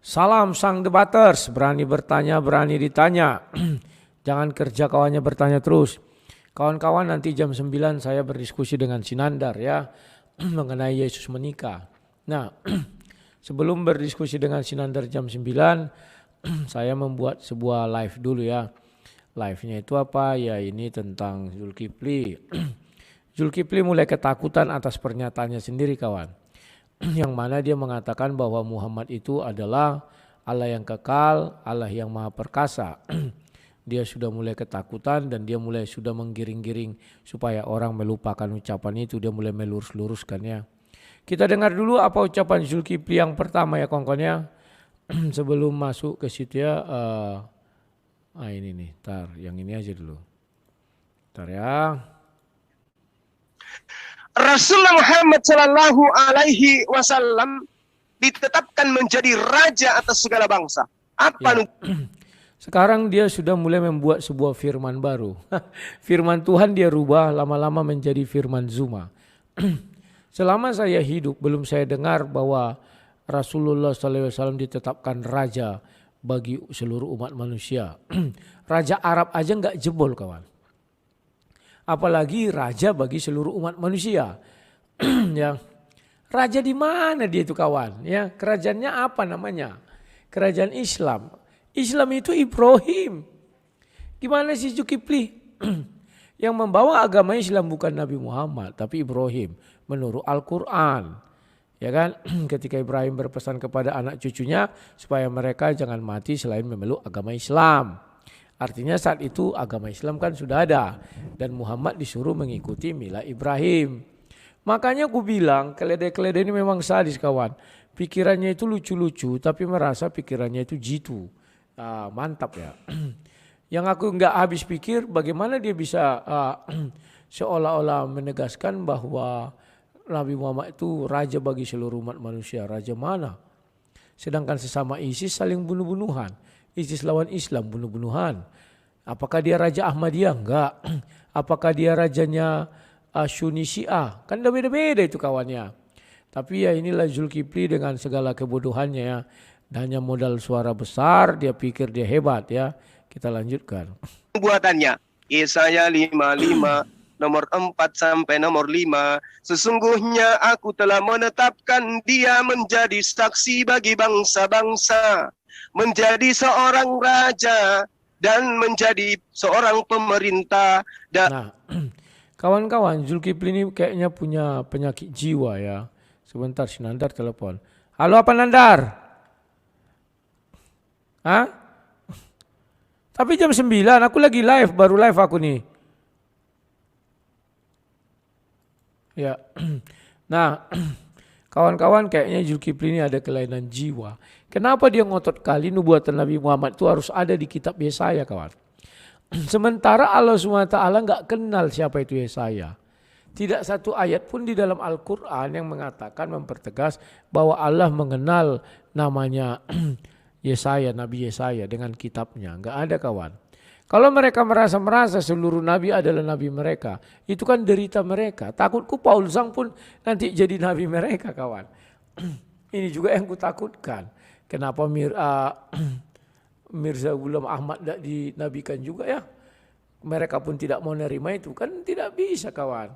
Salam sang debaters, berani bertanya, berani ditanya. Jangan kerja kawannya bertanya terus. Kawan-kawan, nanti jam 9 saya berdiskusi dengan Sinandar ya mengenai Yesus menikah. Nah, sebelum berdiskusi dengan Sinandar jam 9, saya membuat sebuah live dulu ya. Live-nya itu apa? Ya ini tentang Zulkifli. Zulkifli mulai ketakutan atas pernyataannya sendiri kawan. Yang mana dia mengatakan bahwa Muhammad itu adalah Allah yang kekal, Allah yang maha perkasa. Dia sudah mulai ketakutan dan dia mulai sudah menggiring-giring supaya orang melupakan ucapan itu. Dia mulai melurus-luruskan ya. Kita dengar dulu apa ucapan Zulkifli yang pertama ya kawan-kawan ya. Sebelum masuk ke situ ya. Ini nih, yang ini aja dulu. Ya. Rasulullah Muhammad Sallallahu Alaihi Wasallam ditetapkan menjadi raja atas segala bangsa. Apa? Ya. Sekarang dia sudah mulai membuat sebuah firman baru. Firman Tuhan dia rubah lama-lama menjadi firman Zuma. Selama saya hidup belum saya dengar bahwa Rasulullah SAW ditetapkan raja bagi seluruh umat manusia. Raja Arab aja nggak jebol kawan. Apalagi raja bagi seluruh umat manusia. Ya. Raja di mana dia itu kawan? Ya, kerajaannya apa namanya? Kerajaan Islam. Islam itu Ibrahim. Gimana sih Zulkifli? Yang membawa agama Islam bukan Nabi Muhammad, tapi Ibrahim menurut Al-Quran. Ya kan? Ketika Ibrahim berpesan kepada anak cucunya supaya mereka jangan mati selain memeluk agama Islam. Artinya saat itu agama Islam kan sudah ada dan Muhammad disuruh mengikuti mila Ibrahim. Makanya aku bilang keledai-keledai ini memang sadis kawan. Pikirannya itu lucu-lucu tapi merasa pikirannya itu jitu. Mantap ya. Yang aku nggak habis pikir bagaimana dia bisa seolah-olah menegaskan bahwa Nabi Muhammad itu raja bagi seluruh umat manusia. Raja mana? Sedangkan sesama ISIS saling bunuh-bunuhan. ISIS lawan Islam bunuh-bunuhan. Apakah dia Raja Ahmadiyah? Enggak. Apakah dia rajanya Sunni Syiah? Kan beda-beda itu kawannya. Tapi ya inilah Zulkifli dengan segala kebodohannya ya. Hanya modal suara besar, dia pikir dia hebat ya. Kita lanjutkan. Buatannya. Yesaya 55 nomor 4 sampai nomor 5. Sesungguhnya aku telah menetapkan dia menjadi saksi bagi bangsa-bangsa. Menjadi seorang raja dan menjadi seorang pemerintah. Nah, kawan-kawan, Zulkifli ini kayaknya punya penyakit jiwa ya. Sebentar, si Nandar telepon. Halo, apa Nandar? Hah? Tapi jam 9, aku lagi live, baru live aku nih. Ya, nah kawan-kawan kayaknya Zulkifli ini ada kelainan jiwa. Kenapa dia ngotot kali nubuatan Nabi Muhammad itu harus ada di kitab Yesaya kawan. Sementara Allah SWT nggak kenal siapa itu Yesaya. Tidak satu ayat pun di dalam Al-Quran yang mengatakan mempertegas bahwa Allah mengenal namanya Yesaya, Nabi Yesaya dengan kitabnya. Nggak ada kawan. Kalau mereka merasa seluruh nabi adalah nabi mereka, itu kan derita mereka. Takutku Paul Zhang pun nanti jadi nabi mereka kawan. Ini juga yang kutakutkan. Kenapa Mirza Ghulam Ahmad tidak dinabikan juga ya? Mereka pun tidak mau nerima itu kan tidak bisa kawan.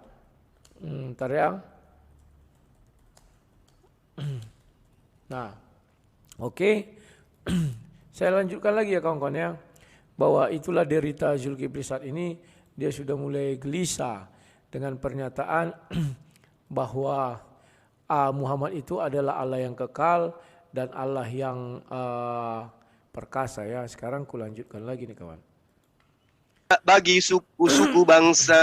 Ntar ya. Nah, oke. Saya lanjutkan lagi ya kawan-kawan ya. Bahwa itulah derita Zulkifli saat ini. Dia sudah mulai gelisah dengan pernyataan bahwa Muhammad itu adalah Allah yang kekal dan Allah yang perkasa ya. Sekarang ku lanjutkan lagi nih kawan. Bagi suku-suku bangsa,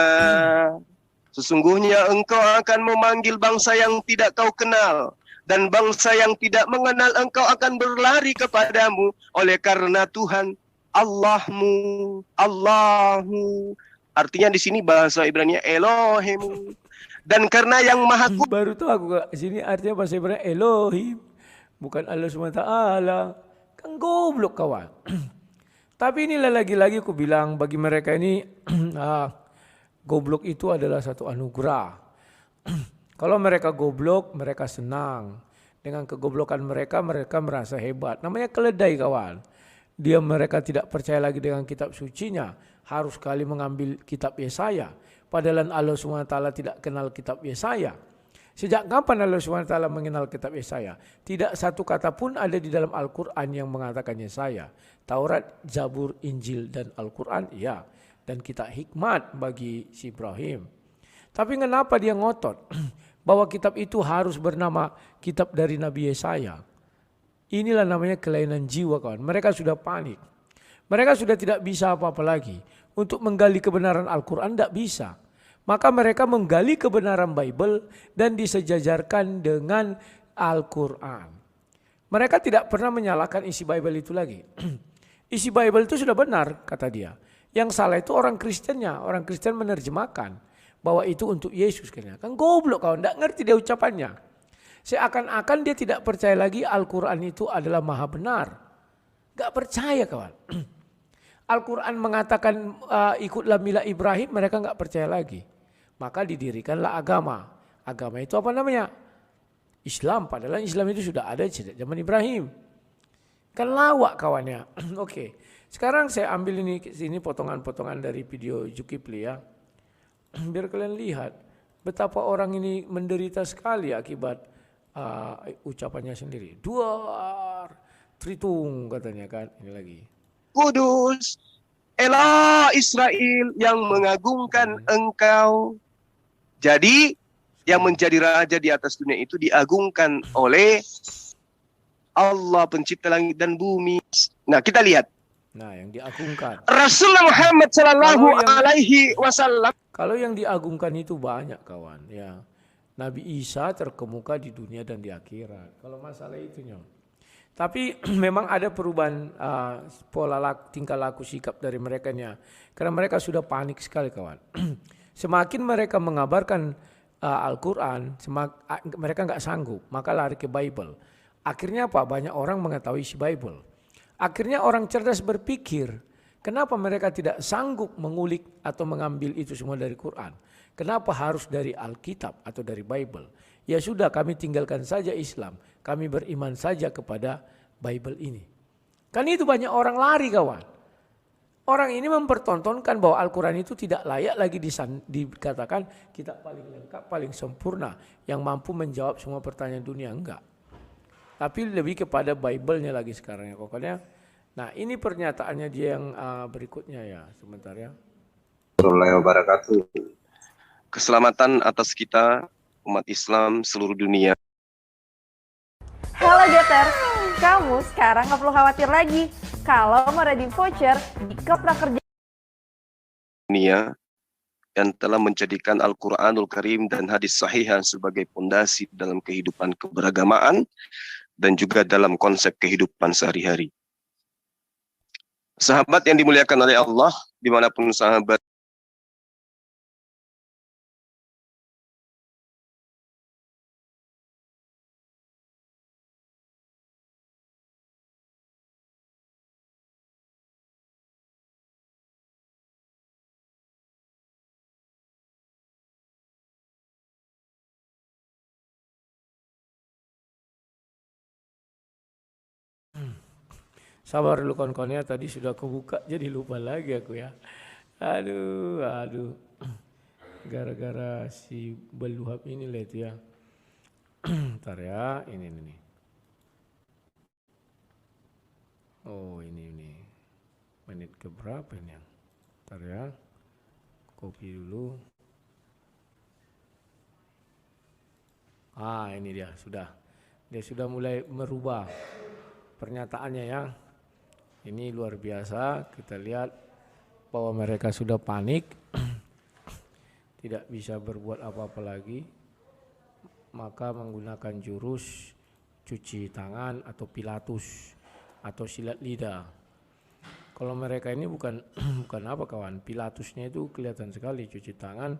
sesungguhnya engkau akan memanggil bangsa yang tidak kau kenal. Dan bangsa yang tidak mengenal engkau akan berlari kepadamu. Oleh karena Tuhan Allahmu, Allahu. Artinya di sini bahasa Ibrani Elohim. Dan karena yang maha baru tahu aku di sini artinya bahasa Ibrani Elohim. Bukan Allah SWT. Kan goblok kawan. Tapi inilah lagi-lagi aku bilang bagi mereka ini goblok itu adalah satu anugerah. Kalau mereka goblok, mereka senang. Dengan kegoblokan mereka, mereka merasa hebat. Namanya keledai kawan. Mereka tidak percaya lagi dengan kitab sucinya. Harus sekali mengambil kitab Yesaya. Padahal Allah SWT tidak kenal kitab Yesaya. Sejak kapan Allah SWT mengenal kitab Yesaya? Tidak satu kata pun ada di dalam Al-Quran yang mengatakan Yesaya. Taurat, Zabur, Injil, dan Al-Quran, ya. Dan kitab hikmat bagi si Ibrahim. Tapi kenapa dia ngotot bahwa kitab itu harus bernama kitab dari Nabi Yesaya? Inilah namanya kelainan jiwa kawan. Mereka sudah panik. Mereka sudah tidak bisa apa-apa lagi. Untuk menggali kebenaran Al-Quran tidak bisa. Maka mereka menggali kebenaran Bible dan disejajarkan dengan Al-Quran. Mereka tidak pernah menyalahkan isi Bible itu lagi. Isi Bible itu sudah benar, kata dia. Yang salah itu orang Kristennya. Orang Kristen menerjemahkan bahwa itu untuk Yesus. Kan goblok kawan, tidak ngerti dia ucapannya. Seakan-akan dia tidak percaya lagi Al-Quran itu adalah maha benar. Gak percaya kawan. Al-Quran mengatakan ikutlah milah Ibrahim, mereka gak percaya lagi. Maka didirikanlah agama. Agama itu apa namanya? Islam. Padahal Islam itu sudah ada sejak zaman Ibrahim. Kan lawak kawannya. Oke. Sekarang saya ambil ini potongan-potongan dari video Zulkifli ya. Biar kalian lihat betapa orang ini menderita sekali akibat ucapannya sendiri. Duar, Tritung katanya kan. Ini lagi. Kudus, Elah Israel yang mengagungkan engkau. Jadi yang menjadi raja di atas dunia itu diagungkan oleh Allah pencipta langit dan bumi. Nah kita lihat. Nah yang diagungkan. Rasulullah Muhammad sallallahu alaihi wasallam. Kalau yang diagungkan itu banyak kawan. Ya, Nabi Isa terkemuka di dunia dan di akhirat. Kalau masalah itunya. Tapi memang ada perubahan tingkah laku sikap dari merekanya. Karena mereka sudah panik sekali kawan. Semakin mereka mengabarkan Al-Quran, mereka nggak sanggup, maka lari ke Bible. Akhirnya apa? Banyak orang mengetahui isi Bible. Akhirnya orang cerdas berpikir, kenapa mereka tidak sanggup mengulik atau mengambil itu semua dari Quran? Kenapa harus dari Alkitab atau dari Bible? Ya sudah, kami tinggalkan saja Islam. Kami beriman saja kepada Bible ini. Kan itu banyak orang lari kawan. Orang ini mempertontonkan bahwa Al-Quran itu tidak layak lagi dikatakan kitab paling lengkap, paling sempurna. Yang mampu menjawab semua pertanyaan dunia, enggak. Tapi lebih kepada Bible-nya lagi sekarang ya pokoknya. Nah ini pernyataannya dia yang berikutnya ya, sebentar ya. Warahmatullahi wabarakatuh. Keselamatan atas kita, umat Islam seluruh dunia. Halo Getter, kamu sekarang nggak perlu khawatir lagi. Kalau mau redeem voucher di Klub Prakerja Dunia dan telah menjadikan Al-Quranul Karim dan hadis sahihah sebagai pondasi dalam kehidupan keberagamaan dan juga dalam konsep kehidupan sehari-hari. Sahabat yang dimuliakan oleh Allah, dimanapun sahabat Sabar dulu kawan-kawannya, tadi sudah kebuka jadi lupa lagi aku ya. Aduh. Gara-gara si beluhap ini lah itu ya. Ntar ya, ini nih. Oh ini. Menit keberapa ini yang? Ntar ya. Copy dulu. Ini dia sudah. Dia sudah mulai merubah pernyataannya ya. Ini luar biasa, kita lihat bahwa mereka sudah panik, tidak bisa berbuat apa-apa lagi, maka menggunakan jurus cuci tangan atau pilatus atau silat lidah. Kalau mereka ini bukan apa kawan, pilatusnya itu kelihatan sekali cuci tangan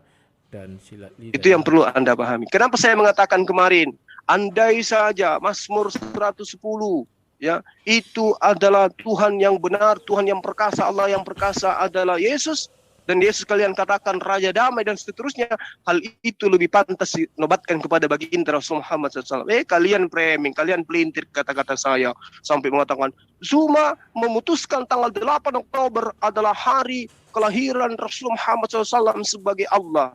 dan silat lidah. itu yang perlu Anda pahami. Kenapa saya mengatakan kemarin, andai saja Mazmur 110 ya, itu adalah Tuhan yang benar, Tuhan yang perkasa, Allah yang perkasa adalah Yesus, dan Yesus kalian katakan Raja Damai dan seterusnya, hal itu lebih pantas dinobatkan kepada baginda Rasul Muhammad SAW. Kalian framing, kalian pelintir kata-kata saya sampai mengatakan Zuma memutuskan tanggal 8 Oktober adalah hari kelahiran Rasul Muhammad SAW sebagai Allah.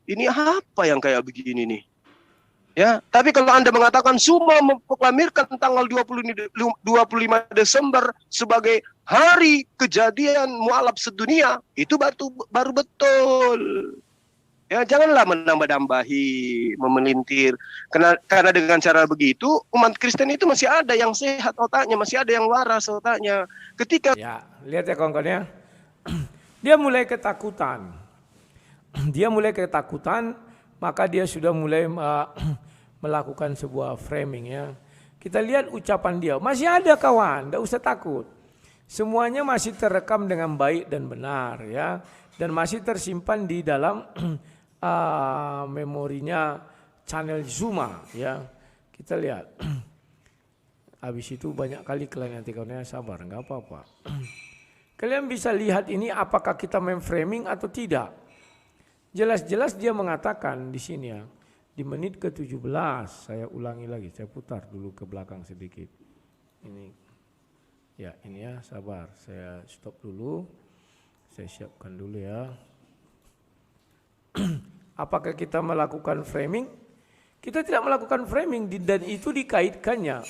Ini apa yang kayak begini nih? Ya, tapi kalau Anda mengatakan Zuma memproklamirkan tanggal 25 Desember sebagai hari kejadian mualaf sedunia, itu baru betul. Ya, janganlah menambah-nambahi, memelintir. Karena dengan cara begitu, umat Kristen itu masih ada yang sehat otaknya, masih ada yang waras otaknya. Ketika ya, lihat ya kawan-kawan ya. Dia mulai ketakutan. Maka dia sudah mulai melakukan sebuah framing ya. Kita lihat ucapan dia, masih ada kawan, tidak usah takut. Semuanya masih terekam dengan baik dan benar ya, dan masih tersimpan di dalam memorinya channel Zuma ya. Kita lihat. Habis itu banyak kali kalian nanti kawannya sabar, nggak apa-apa. Kalian bisa lihat ini apakah kita memframing atau tidak. Jelas-jelas dia mengatakan di sini ya, di menit ke-17, saya ulangi lagi, saya putar dulu ke belakang sedikit. Ini ya, sabar, saya stop dulu, saya siapkan dulu ya. Apakah kita melakukan framing? Kita tidak melakukan framing dan itu dikaitkannya.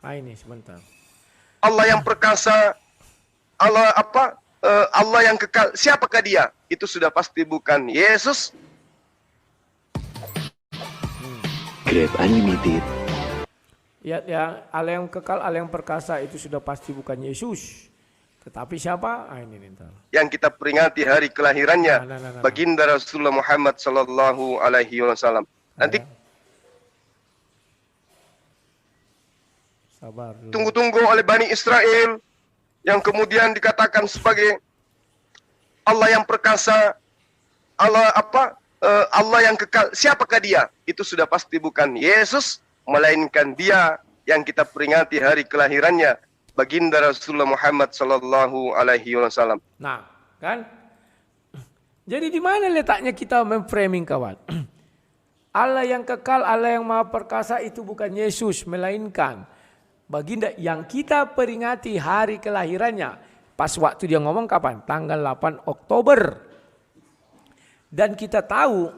Ini sebentar. Allah yang perkasa, Allah yang kekal, siapakah dia? Itu sudah pasti bukan Yesus. Grab Unlimited. Ya, Allah yang kekal, Allah yang perkasa itu sudah pasti bukan Yesus. Tetapi siapa? Ini ntar. Yang kita peringati hari kelahirannya, baginda Rasulullah Muhammad sallallahu alaihi wasallam. Nanti sabar dulu. Tunggu-tunggu oleh Bani Israel yang kemudian dikatakan sebagai Allah yang perkasa, Allah yang kekal, siapakah dia? Itu sudah pasti bukan Yesus, melainkan dia yang kita peringati hari kelahirannya, baginda Rasulullah Muhammad sallallahu alaihi wasallam. Nah, kan? Jadi di mana letaknya kita memframing kawan? Allah yang kekal, Allah yang maha perkasa itu bukan Yesus, melainkan baginda yang kita peringati hari kelahirannya. Pas waktu dia ngomong kapan? Tanggal 8 Oktober. Dan kita tahu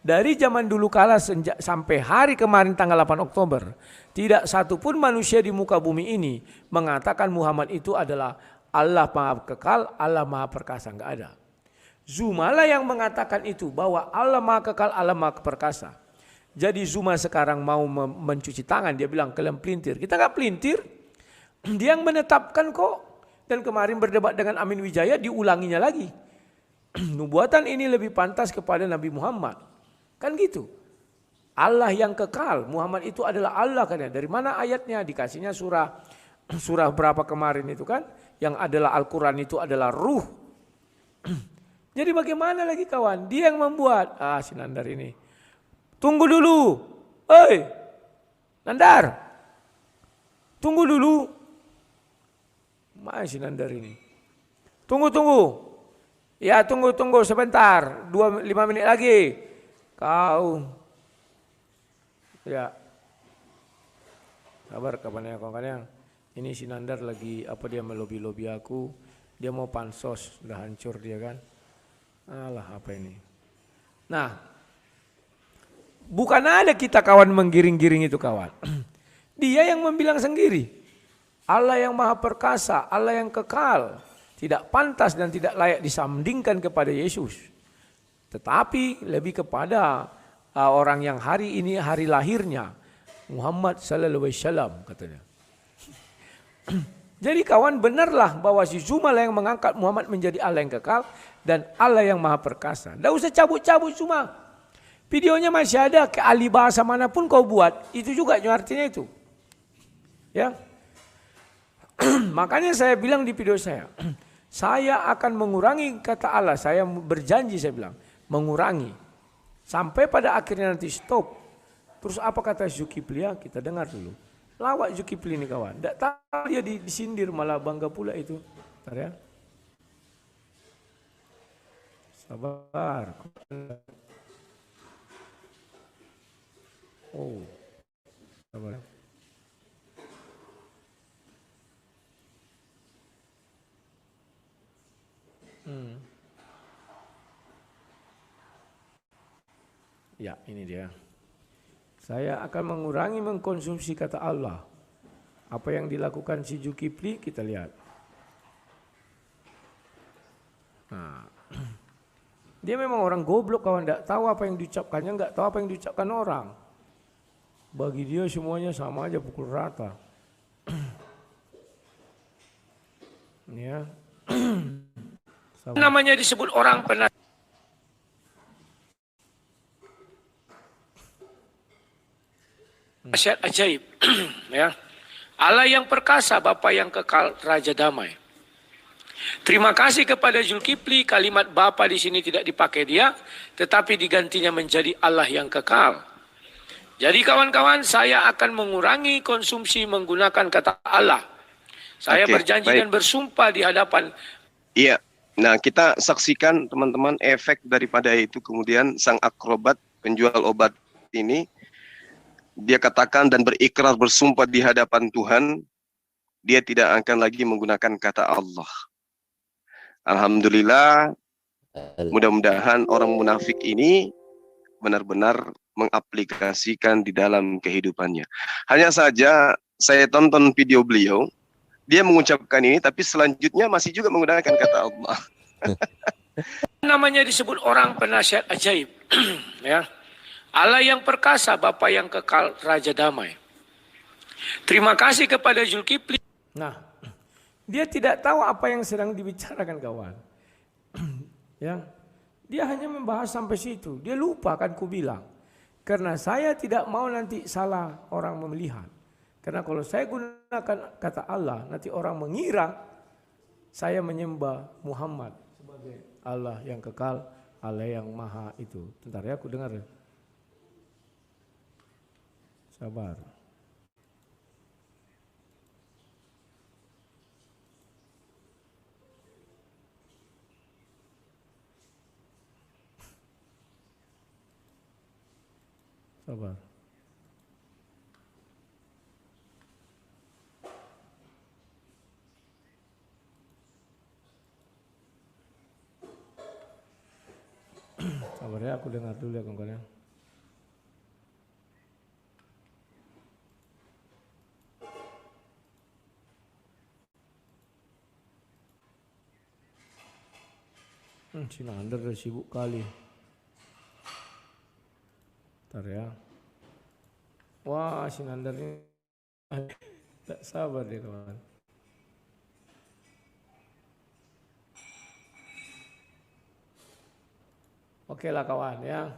dari zaman dulu kala sampai hari kemarin tanggal 8 Oktober. Tidak satupun manusia di muka bumi ini mengatakan Muhammad itu adalah Allah maha kekal, Allah maha perkasa. Enggak ada. Zuma lah yang mengatakan itu bahwa Allah maha kekal, Allah maha perkasa. Jadi Zuma sekarang mau mencuci tangan. Dia bilang kalian pelintir. Kita enggak pelintir. Dia yang menetapkan kok. Dan kemarin berdebat dengan Amin Wijaya diulanginya lagi. Nubuatan ini lebih pantas kepada Nabi Muhammad. Kan gitu. Allah yang kekal. Muhammad itu adalah Allah kan ya. Dari mana ayatnya? Dikasihnya surah berapa kemarin itu kan. Yang adalah Al-Quran itu adalah ruh. Jadi bagaimana lagi kawan? Dia yang membuat. Si Nandar ini. Tunggu dulu. Hei. Nandar. Tunggu dulu. Masih Nandar ini. Tunggu. Ya tunggu sebentar. 5 menit lagi. Kau. Ya. Sabar kapan ya kawan-kawan. Ini si Nandar lagi dia melobi-lobi aku. Dia mau pansos. Udah hancur dia kan. Alah apa ini. Nah. Bukan ada kita kawan menggiring-giring itu kawan. Dia yang membilang sendiri. Allah yang maha perkasa, Allah yang kekal. Tidak pantas dan tidak layak disandingkan kepada Yesus. Tetapi lebih kepada orang yang hari ini hari lahirnya. Muhammad sallallahu alaihi wasallam katanya. Jadi kawan benarlah bahwa si Zuma lah yang mengangkat Muhammad menjadi Allah yang kekal. Dan Allah yang maha perkasa. Tidak usah cabut-cabut Zuma. Videonya masih ada, ke ahli bahasa manapun kau buat. Itu juga artinya itu. Ya. Makanya saya bilang di video saya akan mengurangi kata Allah, saya berjanji saya bilang, mengurangi. Sampai pada akhirnya nanti stop. Terus apa kata Zulkifli ya? Kita dengar dulu. Lawak Zulkifli ini kawan. Tidak tahu dia disindir malah bangga pula itu. Bentar ya. Sabar. Oh, sabar. Ya, ini dia. Saya akan mengurangi mengkonsumsi kata Allah. Apa yang dilakukan si Zulkifli kita lihat. Nah, dia memang orang goblok kawan, tidak tahu apa yang diucapkannya, nggak tahu apa yang diucapkan orang. Bagi dia semuanya sama aja, pukul rata. Ya. Namanya disebut orang penasihat. Nasihat ajaib. Ya. Allah yang perkasa, Bapa yang kekal, Raja damai. Terima kasih kepada Zulkifli, kalimat Bapa di sini tidak dipakai dia, tetapi digantinya menjadi Allah yang kekal. Jadi kawan-kawan, saya akan mengurangi konsumsi menggunakan kata Allah. Saya berjanji dan bersumpah di hadapan. Iya. Nah, kita saksikan teman-teman efek daripada itu. Kemudian sang akrobat penjual obat ini, dia katakan dan berikrar bersumpah di hadapan Tuhan, dia tidak akan lagi menggunakan kata Allah. Alhamdulillah, mudah-mudahan orang munafik ini benar-benar mengaplikasikan di dalam kehidupannya. Hanya saja saya tonton video beliau, dia mengucapkan ini, tapi selanjutnya masih juga menggunakan kata Allah. Namanya disebut orang penasihat ajaib. Ya. Allah yang perkasa, Bapa yang kekal, Raja damai. Terima kasih kepada Zulkifli. Nah, dia tidak tahu apa yang sedang dibicarakan kawan. Ya, dia hanya membahas sampai situ. Dia lupa kan ku bilang. Karena saya tidak mau nanti salah orang melihat. Karena kalau saya gunakan kata Allah, nanti orang mengira saya menyembah Muhammad sebagai Allah yang kekal, Allah yang maha itu. Bentar ya, aku dengar ya. Sabar. Sabar. Sabar ya, aku dengar dulu ya kawan-kawan. Si Nandar udah sibuk kali. Bentar ya. Wah, si Nandar ini tak sabar dia kawan. Oke lah kawan ya.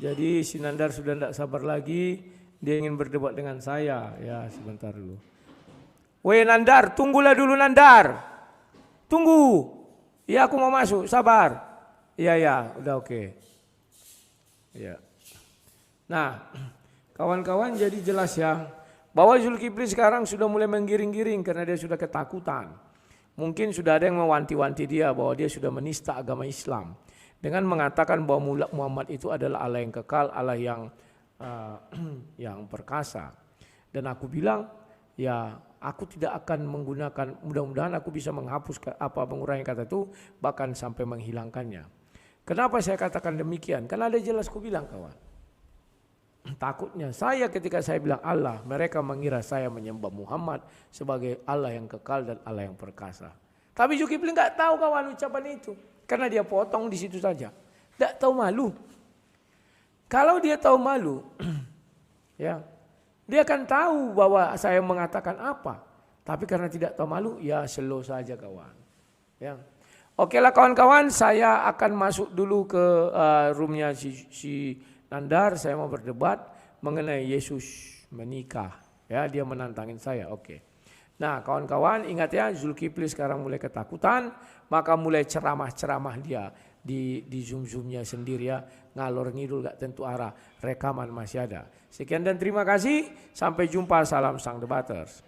Jadi si Nandar sudah tidak sabar lagi. Dia ingin berdebat dengan saya. Ya sebentar dulu. Weh Nandar, tunggulah dulu Nandar. Tunggu. Ya aku mau masuk, sabar. Iya ya, udah oke. Ya. Nah, kawan-kawan jadi jelas ya. Bahwa Zulkifli sekarang sudah mulai menggiring-giring karena dia sudah ketakutan. Mungkin sudah ada yang mewanti-wanti dia bahwa dia sudah menista agama Islam. Dengan mengatakan bahwa Muhammad itu adalah Allah yang kekal, Allah yang perkasa. Dan aku bilang, ya aku tidak akan menggunakan, mudah-mudahan aku bisa menghapus mengurangi kata itu, bahkan sampai menghilangkannya. Kenapa saya katakan demikian? Karena ada jelas aku bilang kawan. Takutnya saya ketika saya bilang Allah, mereka mengira saya menyembah Muhammad sebagai Allah yang kekal dan Allah yang perkasa. Tapi Zulkifli nggak tahu kawan ucapan itu. Karena dia potong di situ saja. Tidak tahu malu. Kalau dia tahu malu, ya, dia akan tahu bahwa saya mengatakan apa. Tapi karena tidak tahu malu, ya slow saja kawan. Ya. Oke lah kawan-kawan, saya akan masuk dulu ke roomnya si Nandar. Saya mau berdebat mengenai Yesus menikah. Ya, dia menantangin saya. Oke. Nah kawan-kawan ingat ya, Zulkifli sekarang mulai ketakutan, maka mulai ceramah-ceramah dia di zoom-zoomnya sendiri ya, ngalor ngidul gak tentu arah, rekaman masih ada. Sekian dan terima kasih, sampai jumpa, salam sang debaters.